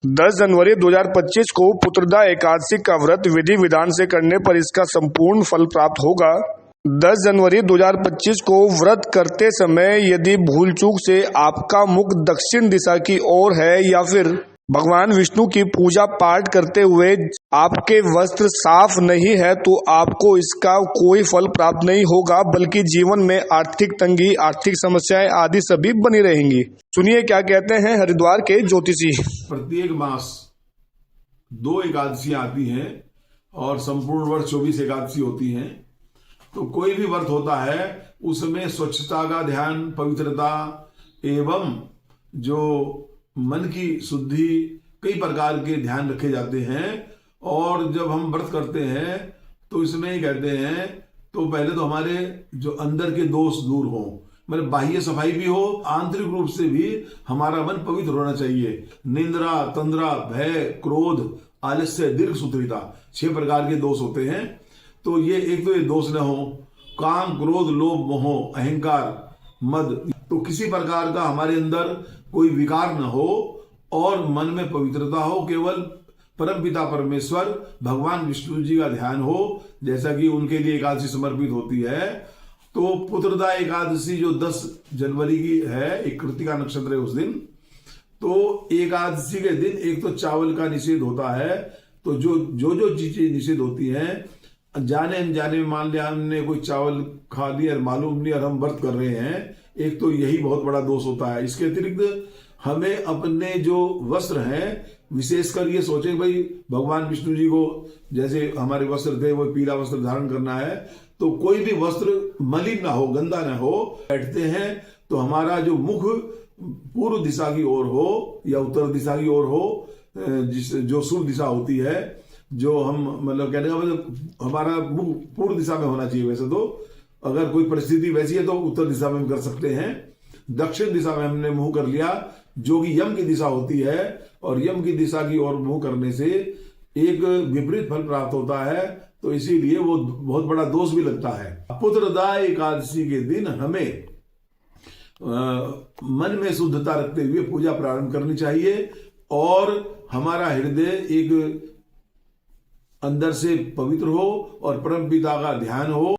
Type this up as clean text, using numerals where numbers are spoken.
10 जनवरी 2025 को पुत्रदा एकादशी का व्रत विधि विधान से करने पर इसका संपूर्ण फल प्राप्त होगा। 10 जनवरी 2025 को व्रत करते समय यदि भूल चूक से आपका मुख दक्षिण दिशा की ओर है या फिर भगवान विष्णु की पूजा पाठ करते हुए आपके वस्त्र साफ नहीं है तो आपको इसका कोई फल प्राप्त नहीं होगा, बल्कि जीवन में आर्थिक तंगी, आर्थिक समस्याएं आदि सभी बनी रहेंगी। सुनिए क्या कहते हैं हरिद्वार के ज्योतिषी। प्रत्येक मास 2 एकादशियां आती हैं और संपूर्ण वर्ष 24 एकादशी होती हैं। तो कोई भी व्रत होता है उसमें स्वच्छता का ध्यान, पवित्रता एवं जो मन की शुद्धि, कई प्रकार के ध्यान रखे जाते हैं। और जब हम व्रत करते हैं तो इसमें ही कहते हैं तो पहले तो हमारे जो अंदर के दोष दूर हो, मतलब बाह्य सफाई भी हो, आंतरिक रूप से भी हमारा मन पवित्र होना चाहिए। निंद्रा, तंद्रा, भय, क्रोध, आलस्य, दीर्घ सूत्रिता 6 प्रकार के दोष होते हैं। तो ये दोष न हो, काम, क्रोध, लोभ, मोह, अहंकार, मद, तो किसी प्रकार का हमारे अंदर कोई विकार न हो और मन में पवित्रता हो, केवल परमपिता परमेश्वर भगवान विष्णु जी का ध्यान हो, जैसा कि उनके लिए एकादशी समर्पित होती है। तो पुत्रदा एकादशी जो 10 जनवरी की है, एक कृतिका नक्षत्र है उस दिन, तो एकादशी के दिन एक तो चावल का निषेध होता है। तो जो चीजें निषेध होती हैं, जाने अनजाने में मान लिया हमने कोई चावल खा लिया और मालूम नहीं और हम व्रत कर रहे हैं, एक तो यही बहुत बड़ा दोष होता है। इसके अतिरिक्त हमें अपने जो वस्त्र हैं, विशेषकर ये सोचें भाई भगवान विष्णु जी को जैसे हमारे वस्त्र थे वो पीला वस्त्र धारण करना है, तो कोई भी वस्त्र मलिन ना हो, गंदा ना हो। बैठते हैं तो हमारा जो मुख पूर्व दिशा की ओर हो या उत्तर दिशा की ओर हो, जो शुभ दिशा होती है, जो हम मतलब कहने का मतलब हमारा मुख पूर्व दिशा में होना चाहिए। वैसे तो अगर कोई परिस्थिति वैसी है तो उत्तर दिशा में हम कर सकते हैं। दक्षिण दिशा में हमने मुंह कर लिया, जो कि यम की दिशा होती है, और यम की दिशा की ओर मुंह करने से एक विपरीत फल प्राप्त होता है। तो इसीलिए वो बहुत बड़ा दोष भी लगता है। पुत्रदा एकादशी के दिन हमें मन में शुद्धता रखते हुए पूजा प्रारंभ करनी चाहिए और हमारा हृदय एक अंदर से पवित्र हो और परम पिता का ध्यान हो।